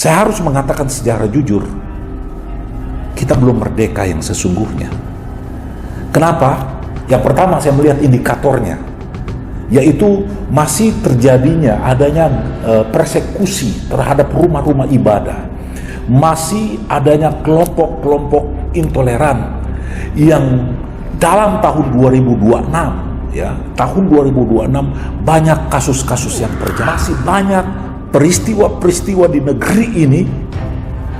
Saya harus mengatakan secara jujur, kita belum merdeka yang sesungguhnya. Kenapa? Yang pertama, saya melihat indikatornya, yaitu masih terjadinya adanya persekusi terhadap rumah-rumah ibadah. Masih adanya kelompok-kelompok intoleran yang dalam tahun 2026, ya, tahun 2026 banyak kasus-kasus yang terjadi. Masih banyak peristiwa-peristiwa di negeri ini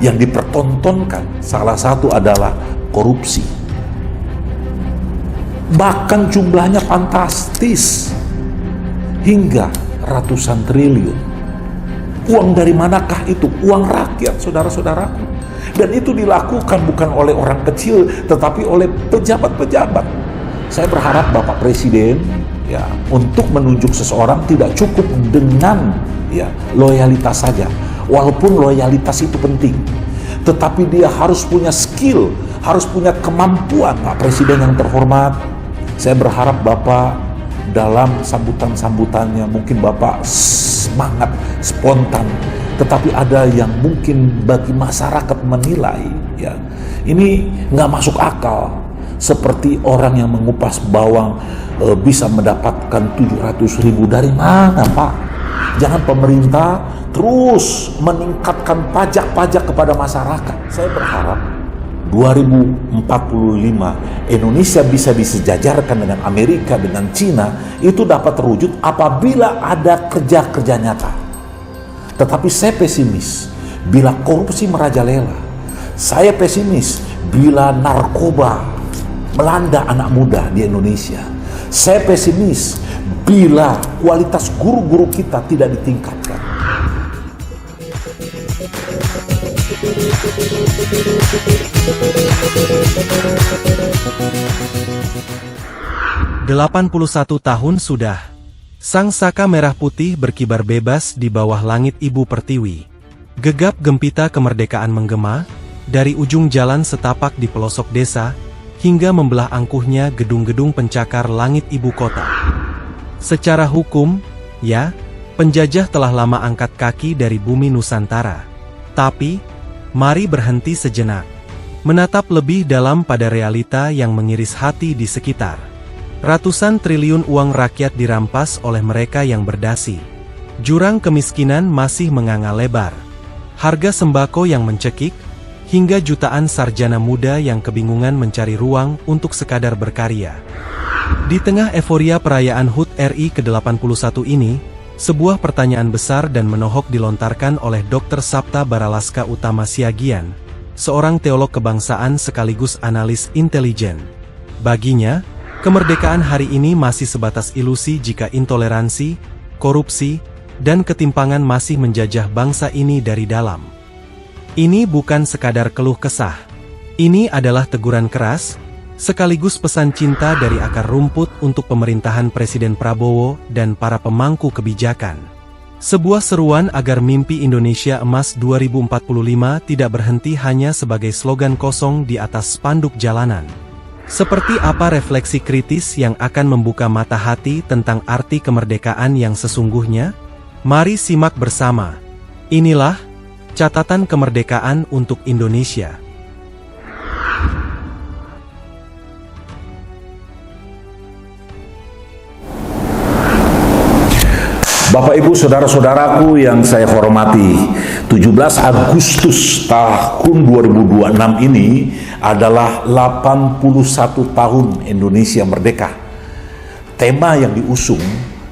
yang dipertontonkan. Salah satu adalah korupsi. Bahkan jumlahnya fantastis, hingga ratusan triliun. Uang dari manakah itu? Uang rakyat, saudara-saudaraku. Dan itu dilakukan bukan oleh orang kecil, tetapi oleh pejabat-pejabat. Saya berharap Bapak Presiden, ya, untuk menunjuk seseorang tidak cukup dengan, ya, loyalitas saja. Walaupun loyalitas itu penting, tetapi dia harus punya skill, harus punya kemampuan. Pak Presiden yang terhormat, saya berharap Bapak dalam sambutan-sambutannya, mungkin Bapak semangat, spontan, tetapi ada yang mungkin bagi masyarakat menilai, ya, ini nggak masuk akal. Seperti orang yang mengupas bawang bisa mendapatkan 700.000, dari mana, Pak? Jangan pemerintah terus meningkatkan pajak-pajak kepada masyarakat. Saya berharap 2045 Indonesia bisa disejajarkan dengan Amerika, dengan Cina, itu dapat terwujud apabila ada kerja-kerja nyata. Tetapi saya pesimis bila korupsi merajalela. Saya pesimis bila narkoba melanda anak muda di Indonesia. Saya pesimis bila kualitas guru-guru kita tidak ditingkatkan. 81 tahun sudah, sang saka merah putih berkibar bebas di bawah langit Ibu Pertiwi. Gegap gempita kemerdekaan menggema, dari ujung jalan setapak di pelosok desa, hingga membelah angkuhnya gedung-gedung pencakar langit ibu kota. Secara hukum, ya, penjajah telah lama angkat kaki dari bumi Nusantara. Tapi, mari berhenti sejenak, menatap lebih dalam pada realita yang mengiris hati di sekitar. Ratusan triliun uang rakyat dirampas oleh mereka yang berdasi. Jurang kemiskinan masih menganga lebar. Harga sembako yang mencekik, hingga jutaan sarjana muda yang kebingungan mencari ruang untuk sekadar berkarya. Di tengah euforia perayaan HUT RI ke-81 ini, sebuah pertanyaan besar dan menohok dilontarkan oleh Dr. Sapta Baralaska Utama Siagian, seorang teolog kebangsaan sekaligus analis intelijen. Baginya, kemerdekaan hari ini masih sebatas ilusi jika intoleransi, korupsi, dan ketimpangan masih menjajah bangsa ini dari dalam. Ini bukan sekadar keluh kesah. Ini adalah teguran keras, sekaligus pesan cinta dari akar rumput untuk pemerintahan Presiden Prabowo dan para pemangku kebijakan. Sebuah seruan agar mimpi Indonesia Emas 2045 tidak berhenti hanya sebagai slogan kosong di atas spanduk jalanan. Seperti apa refleksi kritis yang akan membuka mata hati tentang arti kemerdekaan yang sesungguhnya? Mari simak bersama. Inilah catatan kemerdekaan untuk Indonesia. Bapak Ibu saudara-saudaraku yang saya hormati, 17 Agustus tahun 2026 ini adalah 81 tahun Indonesia merdeka. Tema yang diusung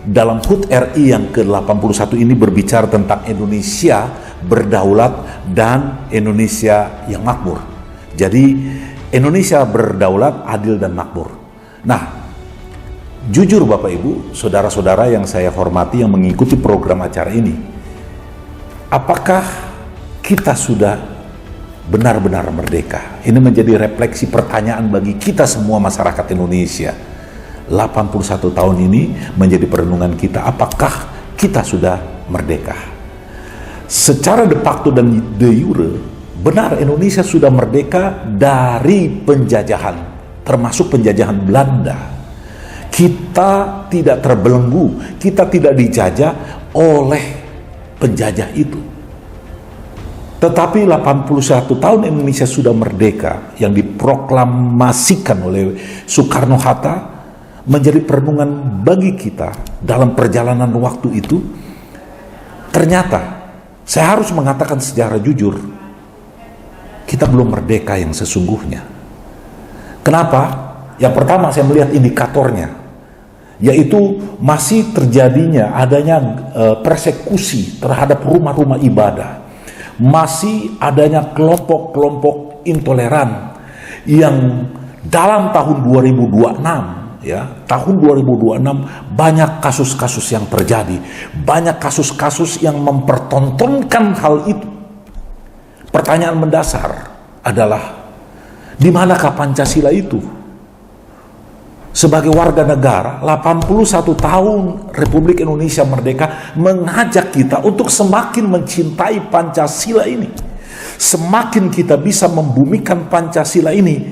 dalam HUT RI yang ke-81 ini berbicara tentang Indonesia berdaulat dan Indonesia yang makmur. Jadi Indonesia berdaulat, adil dan makmur. Nah, jujur Bapak Ibu, saudara-saudara yang saya hormati yang mengikuti program acara ini, apakah kita sudah benar-benar merdeka? Ini menjadi refleksi pertanyaan bagi kita semua masyarakat Indonesia. 81 tahun ini menjadi perenungan kita, apakah kita sudah merdeka? Secara de facto dan de jure, benar Indonesia sudah merdeka dari penjajahan, termasuk penjajahan Belanda. Kita tidak terbelenggu, kita tidak dijajah oleh penjajah itu. Tetapi 81 tahun Indonesia sudah merdeka yang diproklamasikan oleh Soekarno-Hatta menjadi perenungan bagi kita dalam perjalanan waktu itu. Ternyata saya harus mengatakan secara jujur, kita belum merdeka yang sesungguhnya. Kenapa? Yang pertama saya melihat indikatornya, yaitu masih terjadinya adanya persekusi terhadap rumah-rumah ibadah. Masih adanya kelompok-kelompok intoleran yang dalam tahun 2026 ya, tahun 2026 banyak kasus-kasus yang terjadi, banyak kasus-kasus yang mempertontonkan hal itu. Pertanyaan mendasar adalah, di manakah Pancasila itu? Sebagai warga negara, 81 tahun Republik Indonesia merdeka mengajak kita untuk semakin mencintai Pancasila ini. Semakin kita bisa membumikan Pancasila ini,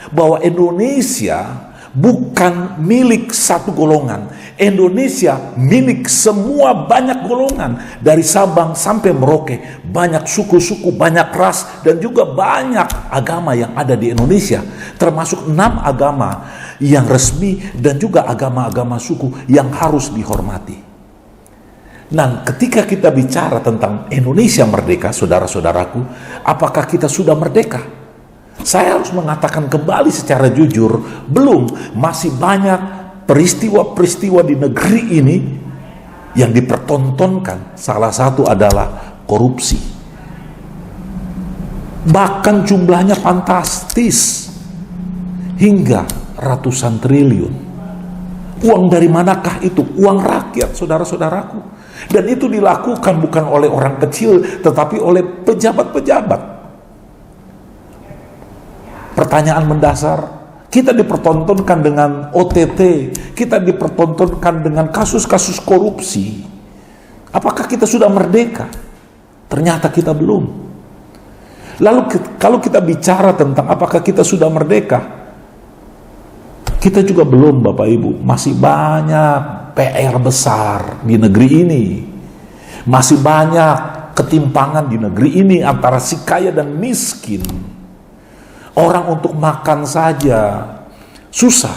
bahwa Indonesia bukan milik satu golongan. Indonesia milik semua, banyak golongan. Dari Sabang sampai Merauke, banyak suku-suku, banyak ras, dan juga banyak agama yang ada di Indonesia. Termasuk 6 agama yang resmi dan juga agama-agama suku yang harus dihormati. Nah, ketika kita bicara tentang Indonesia merdeka, saudara-saudaraku, apakah kita sudah merdeka? Saya harus mengatakan kembali secara jujur, belum. Masih banyak peristiwa-peristiwa di negeri ini yang dipertontonkan. Salah satu adalah korupsi. Bahkan jumlahnya fantastis, hingga ratusan triliun. Uang dari manakah itu? Uang rakyat, saudara-saudaraku. Dan itu dilakukan bukan oleh orang kecil, tetapi oleh pejabat-pejabat. Pertanyaan mendasar, kita dipertontonkan dengan OTT, kita dipertontonkan dengan kasus-kasus korupsi. Apakah kita sudah merdeka? Ternyata kita belum. Lalu kalau kita bicara tentang apakah kita sudah merdeka, kita juga belum, Bapak Ibu. Masih banyak PR besar di negeri ini. Masih banyak ketimpangan di negeri ini antara si kaya dan miskin. Orang untuk makan saja susah.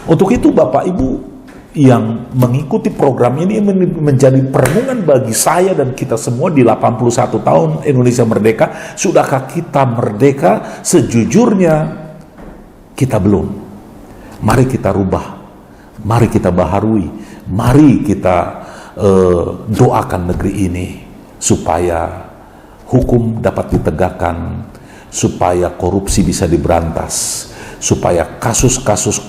Untuk itu Bapak Ibu yang mengikuti program ini menjadi perenungan bagi saya dan kita semua di 81 tahun Indonesia merdeka. Sudahkah kita merdeka? Sejujurnya kita belum. Mari kita rubah, mari kita baharui, mari kita doakan negeri ini supaya hukum dapat ditegakkan, supaya korupsi bisa diberantas, supaya kasus-kasus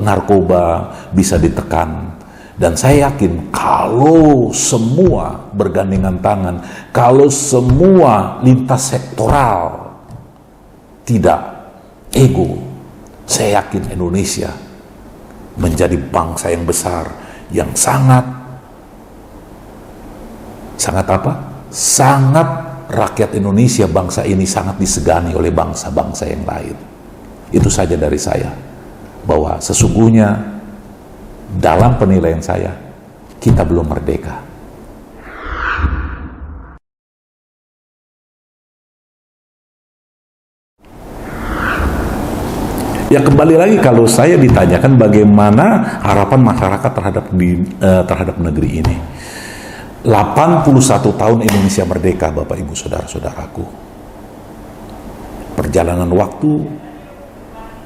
narkoba bisa ditekan. Dan saya yakin kalau semua bergandengan tangan, kalau semua lintas sektoral tidak ego, saya yakin Indonesia menjadi bangsa yang besar, yang sangat apa? Sangat rakyat Indonesia, bangsa ini sangat disegani oleh bangsa-bangsa yang lain. Itu saja dari saya, bahwa sesungguhnya dalam penilaian saya, kita belum merdeka. Ya, kembali lagi, kalau saya ditanyakan bagaimana harapan masyarakat terhadap negeri ini. 81 tahun Indonesia merdeka, Bapak Ibu Saudara-saudaraku. Perjalanan waktu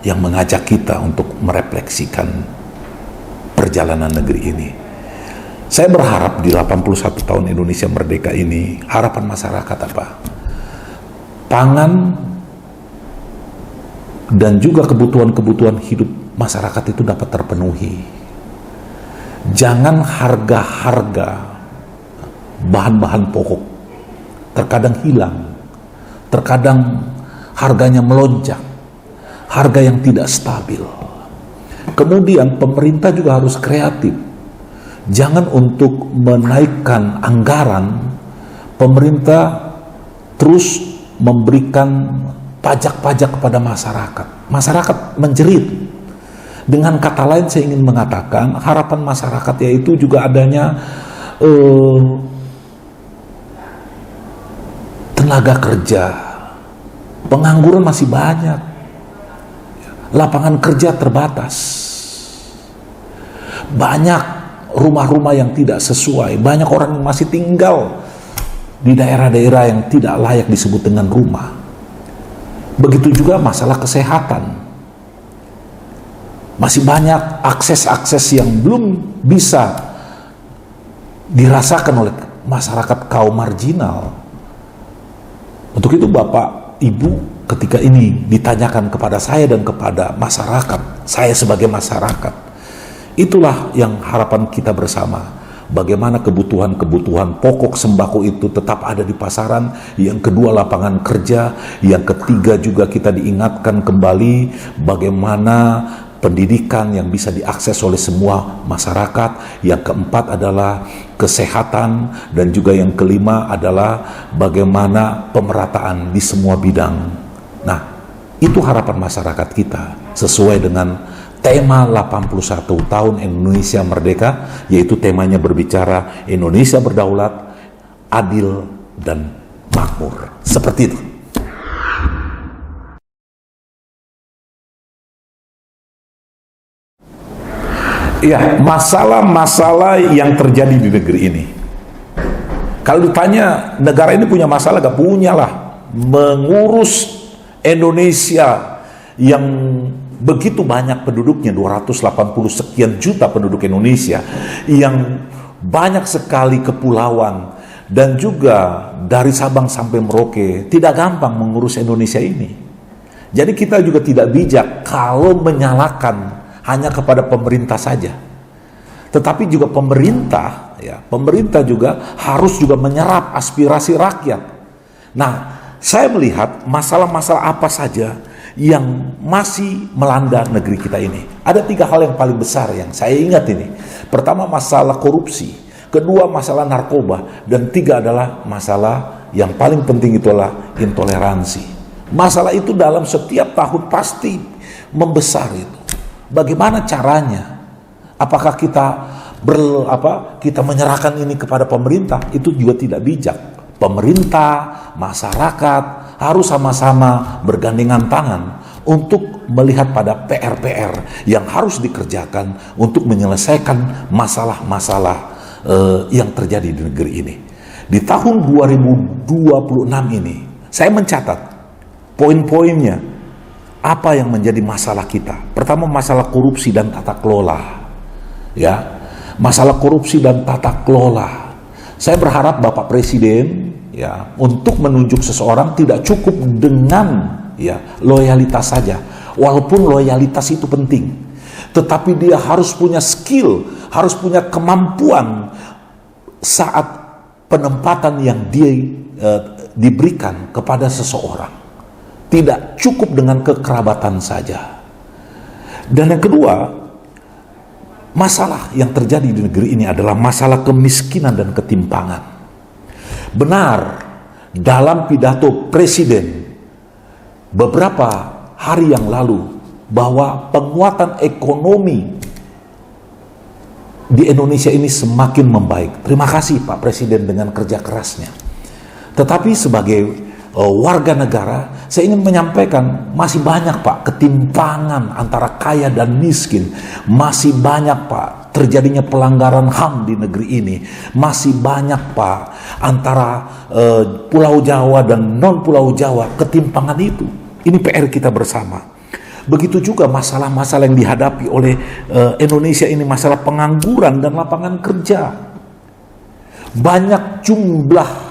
yang mengajak kita untuk merefleksikan perjalanan negeri ini. Saya berharap di 81 tahun Indonesia merdeka ini, harapan masyarakat apa? Pangan dan juga kebutuhan-kebutuhan hidup masyarakat itu dapat terpenuhi. Jangan harga-harga bahan-bahan pokok terkadang hilang, terkadang harganya melonjak, harga yang tidak stabil. Kemudian pemerintah juga harus kreatif. Jangan untuk menaikkan anggaran, pemerintah terus memberikan pajak-pajak kepada masyarakat. Masyarakat menjerit. Dengan kata lain saya ingin mengatakan harapan masyarakat yaitu juga adanya tenaga kerja, pengangguran masih banyak, lapangan kerja terbatas, banyak rumah-rumah yang tidak sesuai, banyak orang yang masih tinggal di daerah-daerah yang tidak layak disebut dengan rumah. Begitu juga masalah kesehatan, masih banyak akses-akses yang belum bisa dirasakan oleh masyarakat kaum marginal. Untuk itu Bapak, Ibu, ketika ini ditanyakan kepada saya dan kepada masyarakat, saya sebagai masyarakat, itulah yang harapan kita bersama. Bagaimana kebutuhan-kebutuhan pokok sembako itu tetap ada di pasaran. Yang kedua, lapangan kerja. Yang ketiga juga kita diingatkan kembali bagaimana pendidikan yang bisa diakses oleh semua masyarakat. Yang keempat adalah kesehatan, dan juga yang kelima adalah bagaimana pemerataan di semua bidang. Nah, itu harapan masyarakat kita sesuai dengan tema 81 tahun Indonesia Merdeka, yaitu temanya berbicara Indonesia berdaulat, adil, dan makmur. Seperti itu. Ya, masalah-masalah yang terjadi di negeri ini. Kalau ditanya negara ini punya masalah, gak punya lah. Mengurus Indonesia yang begitu banyak penduduknya, 280 sekian juta penduduk Indonesia, yang banyak sekali kepulauan, dan juga dari Sabang sampai Merauke, tidak gampang mengurus Indonesia ini. Jadi kita juga tidak bijak kalau menyalahkan hanya kepada pemerintah saja. Tetapi juga pemerintah juga harus juga menyerap aspirasi rakyat. Nah, saya melihat masalah-masalah apa saja yang masih melanda negeri kita ini. Ada 3 hal yang paling besar yang saya ingat ini. Pertama, masalah korupsi. Kedua, masalah narkoba. Dan 3 adalah masalah yang paling penting, itulah intoleransi. Masalah itu dalam setiap tahun pasti membesar itu. Bagaimana caranya? Apakah kita menyerahkan ini kepada pemerintah? Itu juga tidak bijak. Pemerintah, masyarakat harus sama-sama bergandengan tangan untuk melihat pada PR-PR yang harus dikerjakan untuk menyelesaikan masalah-masalah yang terjadi di negeri ini. Di tahun 2026 ini, saya mencatat poin-poinnya. Apa yang menjadi masalah kita? Pertama, masalah korupsi dan tata kelola. Ya, masalah korupsi dan tata kelola. Saya berharap Bapak Presiden untuk menunjuk seseorang tidak cukup dengan loyalitas saja. Walaupun loyalitas itu penting, tetapi dia harus punya skill, harus punya kemampuan saat penempatan yang dia diberikan kepada seseorang. Tidak cukup dengan kekerabatan saja. Dan yang kedua, masalah yang terjadi di negeri ini adalah masalah kemiskinan dan ketimpangan. Benar, dalam pidato Presiden beberapa hari yang lalu, bahwa penguatan ekonomi di Indonesia ini semakin membaik. Terima kasih Pak Presiden dengan kerja kerasnya. Tetapi sebagai warga negara, saya ingin menyampaikan masih banyak Pak ketimpangan antara kaya dan miskin. Masih banyak Pak terjadinya pelanggaran HAM di negeri ini. Masih banyak Pak antara Pulau Jawa dan non Pulau Jawa, ketimpangan itu. Ini PR kita bersama. Begitu juga masalah-masalah yang dihadapi oleh Indonesia ini, masalah pengangguran dan lapangan kerja. Banyak jumlah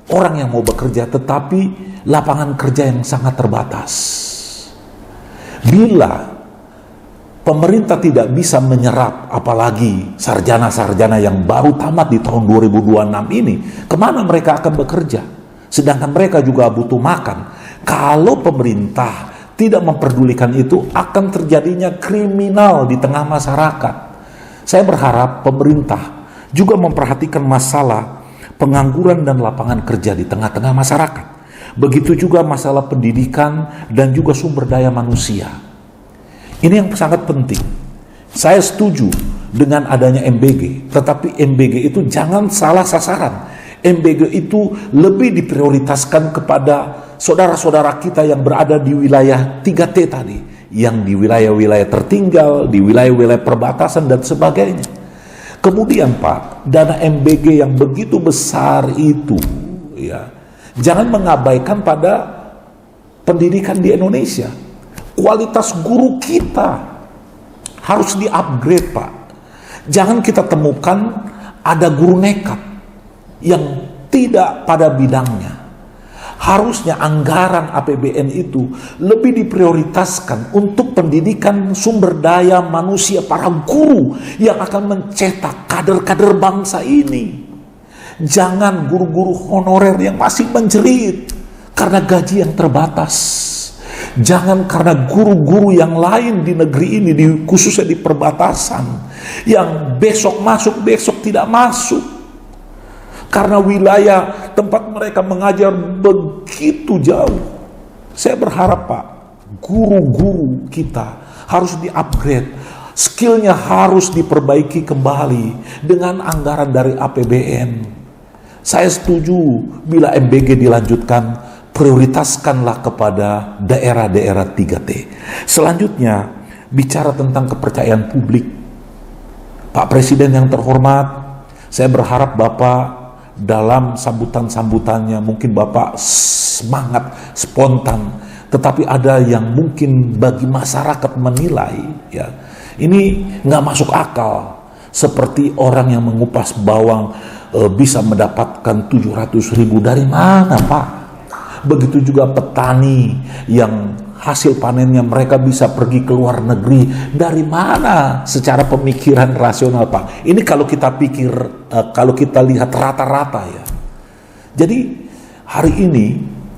orang yang mau bekerja, tetapi lapangan kerja yang sangat terbatas. Bila pemerintah tidak bisa menyerap, apalagi sarjana-sarjana yang baru tamat di tahun 2026 ini, kemana mereka akan bekerja? Sedangkan mereka juga butuh makan. Kalau pemerintah tidak memperdulikan itu, akan terjadinya kriminal di tengah masyarakat. Saya berharap pemerintah juga memperhatikan masalah pengangguran dan lapangan kerja di tengah-tengah masyarakat. Begitu juga masalah pendidikan dan juga sumber daya manusia. Ini yang sangat penting. Saya setuju dengan adanya MBG, tetapi MBG itu jangan salah sasaran. MBG itu lebih diprioritaskan kepada saudara-saudara kita yang berada di wilayah 3T tadi, yang di wilayah-wilayah tertinggal, di wilayah-wilayah perbatasan dan sebagainya. Kemudian Pak, dana MBG yang begitu besar itu, ya, jangan mengabaikan pada pendidikan di Indonesia. Kualitas guru kita harus di-upgrade Pak. Jangan kita temukan ada guru nekat yang tidak pada bidangnya. Harusnya anggaran APBN itu lebih diprioritaskan untuk pendidikan sumber daya manusia para guru yang akan mencetak kader-kader bangsa ini. Jangan guru-guru honorer yang masih menjerit karena gaji yang terbatas. Jangan karena guru-guru yang lain di negeri ini, khususnya di perbatasan, yang besok masuk, besok tidak masuk. Karena wilayah tempat mereka mengajar begitu jauh. Saya berharap Pak, guru-guru kita harus di-upgrade. Skillnya harus diperbaiki kembali dengan anggaran dari APBN. Saya setuju bila MBG dilanjutkan, prioritaskanlah kepada daerah-daerah 3T. Selanjutnya, bicara tentang kepercayaan publik. Pak Presiden yang terhormat, saya berharap Bapak dalam sambutan-sambutannya mungkin Bapak semangat, spontan, tetapi ada yang mungkin bagi masyarakat menilai, ya, ini nggak masuk akal. Seperti orang yang mengupas bawang bisa mendapatkan 700.000 dari mana Pak? Begitu juga petani yang hasil panennya mereka bisa pergi ke luar negeri. Dari mana secara pemikiran rasional Pak? Ini kalau kita pikir, kalau kita lihat rata-rata ya. Jadi hari ini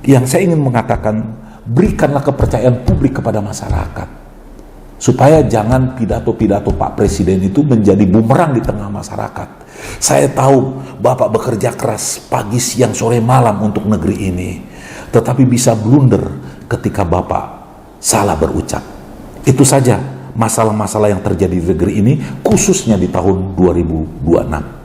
yang saya ingin mengatakan, berikanlah kepercayaan publik kepada masyarakat. Supaya jangan pidato-pidato Pak Presiden itu menjadi bumerang di tengah masyarakat. Saya tahu Bapak bekerja keras pagi, siang, sore, malam untuk negeri ini. Tetapi bisa blunder ketika Bapak salah berucap. Itu saja masalah-masalah yang terjadi di negeri ini, khususnya di tahun 2026.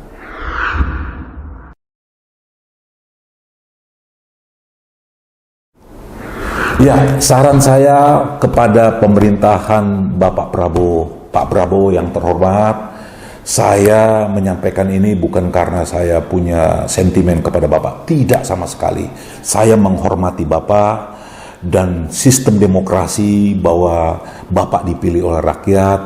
Ya, saran saya kepada pemerintahan Bapak Prabowo, Pak Prabowo yang terhormat, saya menyampaikan ini bukan karena saya punya sentimen kepada Bapak, tidak sama sekali. Saya menghormati Bapak dan sistem demokrasi bahwa Bapak dipilih oleh rakyat.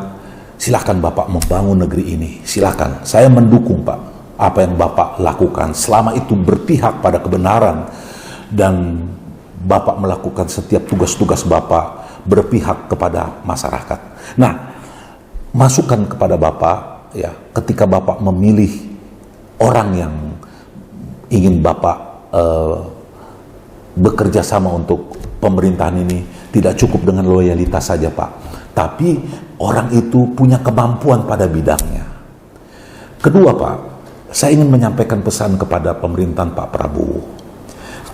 Silahkan Bapak membangun negeri ini, silahkan. Saya mendukung Pak apa yang Bapak lakukan selama itu berpihak pada kebenaran dan Bapak melakukan setiap tugas-tugas Bapak berpihak kepada masyarakat. Nah, masukan kepada Bapak, ya, ketika Bapak memilih orang yang ingin Bapak bekerja sama untuk pemerintahan ini, tidak cukup dengan loyalitas saja Pak, tapi orang itu punya kemampuan pada bidangnya. Kedua Pak, saya ingin menyampaikan pesan kepada pemerintahan Pak Prabowo.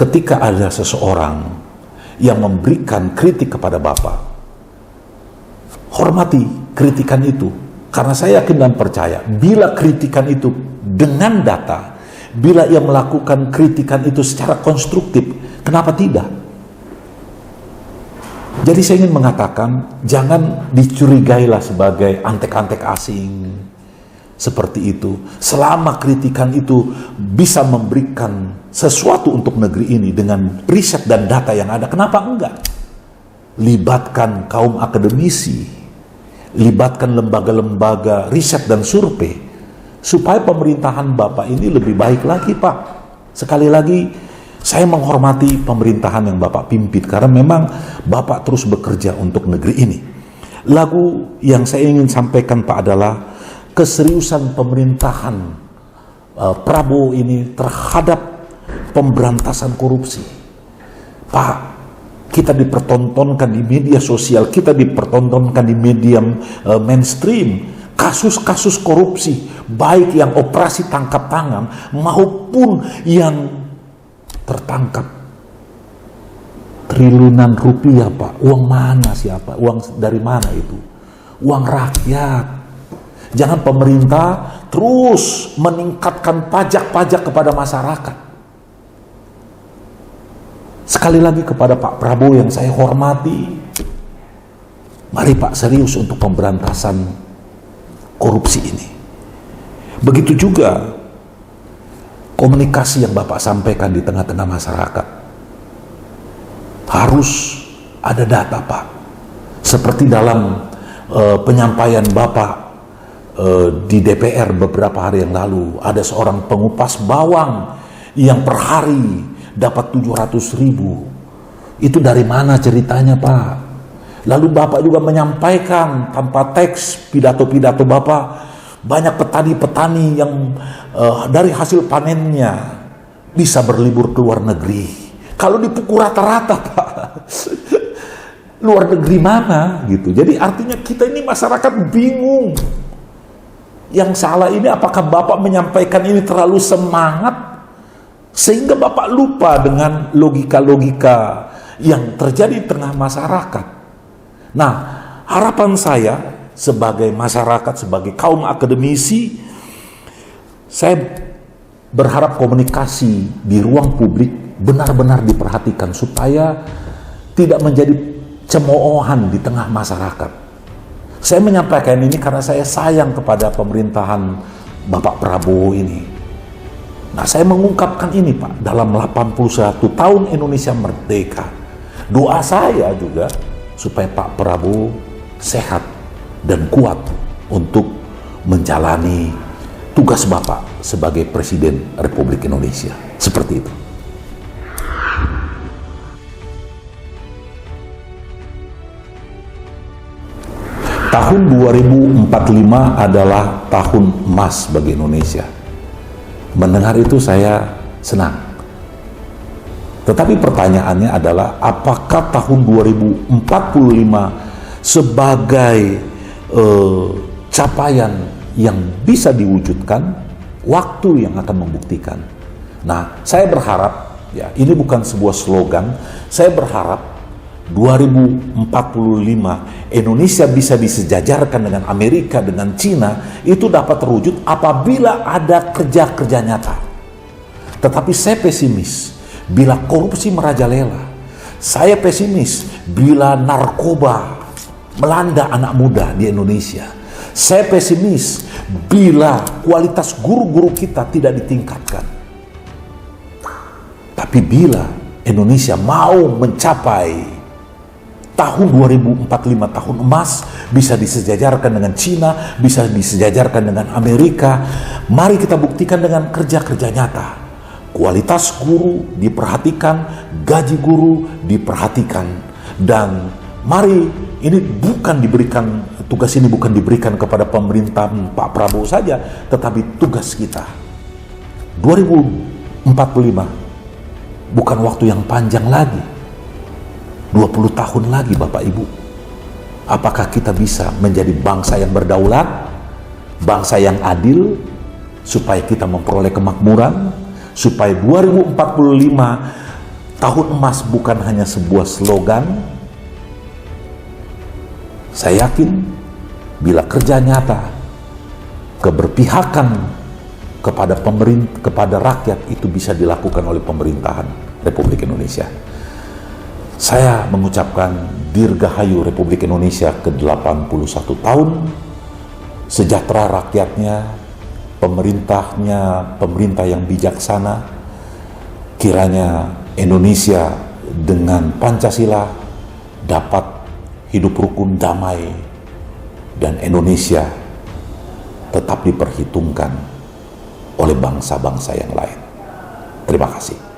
Ketika ada seseorang yang memberikan kritik kepada Bapak, hormati kritikan itu. Karena saya yakin dan percaya, bila kritikan itu dengan data, bila ia melakukan kritikan itu secara konstruktif, kenapa tidak? Jadi saya ingin mengatakan, jangan dicurigailah sebagai antek-antek asing, seperti itu. Selama kritikan itu bisa memberikan sesuatu untuk negeri ini dengan riset dan data yang ada, kenapa enggak? Libatkan kaum akademisi, libatkan lembaga-lembaga riset dan survei, supaya pemerintahan Bapak ini lebih baik lagi Pak. Sekali lagi, saya menghormati pemerintahan yang Bapak pimpin, karena memang Bapak terus bekerja untuk negeri ini. Lagu yang saya ingin sampaikan Pak adalah keseriusan pemerintahan Prabowo ini terhadap pemberantasan korupsi. Pak, kita dipertontonkan di media sosial, kita dipertontonkan di media mainstream, kasus-kasus korupsi, baik yang operasi tangkap tangan maupun yang tertangkap triliunan rupiah Pak. Uang mana siapa? Uang dari mana itu? Uang rakyat. Jangan pemerintah terus meningkatkan pajak-pajak kepada masyarakat. Sekali lagi kepada Pak Prabowo yang saya hormati, mari Pak serius untuk pemberantasan korupsi ini. Begitu juga komunikasi yang Bapak sampaikan di tengah-tengah masyarakat. Harus ada data, Pak. Seperti dalam penyampaian Bapak di DPR beberapa hari yang lalu, ada seorang pengupas bawang yang per hari dapat 700.000. Itu dari mana ceritanya, Pak? Lalu Bapak juga menyampaikan tanpa teks pidato-pidato Bapak, banyak petani-petani yang dari hasil panennya bisa berlibur ke luar negeri. Kalau dipukul rata-rata, Pak, luar negeri mana gitu. Jadi artinya kita ini masyarakat bingung. Yang salah ini apakah Bapak menyampaikan ini terlalu semangat sehingga Bapak lupa dengan logika-logika yang terjadi di tengah masyarakat. Nah, harapan saya sebagai masyarakat, sebagai kaum akademisi, saya berharap komunikasi di ruang publik benar-benar diperhatikan supaya tidak menjadi cemoohan di tengah masyarakat. Saya menyampaikan ini karena saya sayang kepada pemerintahan Bapak Prabowo ini. Nah, saya mengungkapkan ini, Pak, dalam 81 tahun Indonesia merdeka. Doa saya juga supaya Pak Prabowo sehat dan kuat untuk menjalani tugas Bapak sebagai Presiden Republik Indonesia. Seperti itu. Tahun 2045 adalah tahun emas bagi Indonesia. Mendengar itu saya senang. Tetapi pertanyaannya adalah apakah tahun 2045 sebagai capaian yang bisa diwujudkan? Waktu yang akan membuktikan. Nah, saya berharap, ya, ini bukan sebuah slogan, saya berharap 2045 Indonesia bisa disejajarkan dengan Amerika, dengan Cina, itu dapat terwujud apabila ada kerja-kerja nyata. Tetapi saya pesimis bila korupsi merajalela. Saya pesimis bila narkoba melanda anak muda di Indonesia. Saya pesimis bila kualitas guru-guru kita tidak ditingkatkan. Tapi bila Indonesia mau mencapai tahun 2045, tahun emas, bisa disejajarkan dengan Cina, bisa disejajarkan dengan Amerika, mari kita buktikan dengan kerja-kerja nyata. Kualitas guru diperhatikan, gaji guru diperhatikan, dan mari ini bukan diberikan, tugas ini bukan diberikan kepada pemerintahan Pak Prabowo saja, tetapi tugas kita. 2045 bukan waktu yang panjang lagi. 20 tahun lagi, Bapak Ibu. Apakah kita bisa menjadi bangsa yang berdaulat, bangsa yang adil, supaya kita memperoleh kemakmuran, supaya 2045 tahun emas bukan hanya sebuah slogan. Saya yakin bila kerja nyata, keberpihakan kepada pemerintah, kepada rakyat itu bisa dilakukan oleh pemerintahan Republik Indonesia. Saya mengucapkan Dirgahayu Republik Indonesia ke-81 tahun, sejahtera rakyatnya, pemerintahnya, pemerintah yang bijaksana. Kiranya Indonesia dengan Pancasila dapat hidup rukun damai dan Indonesia tetap diperhitungkan oleh bangsa-bangsa yang lain. Terima kasih.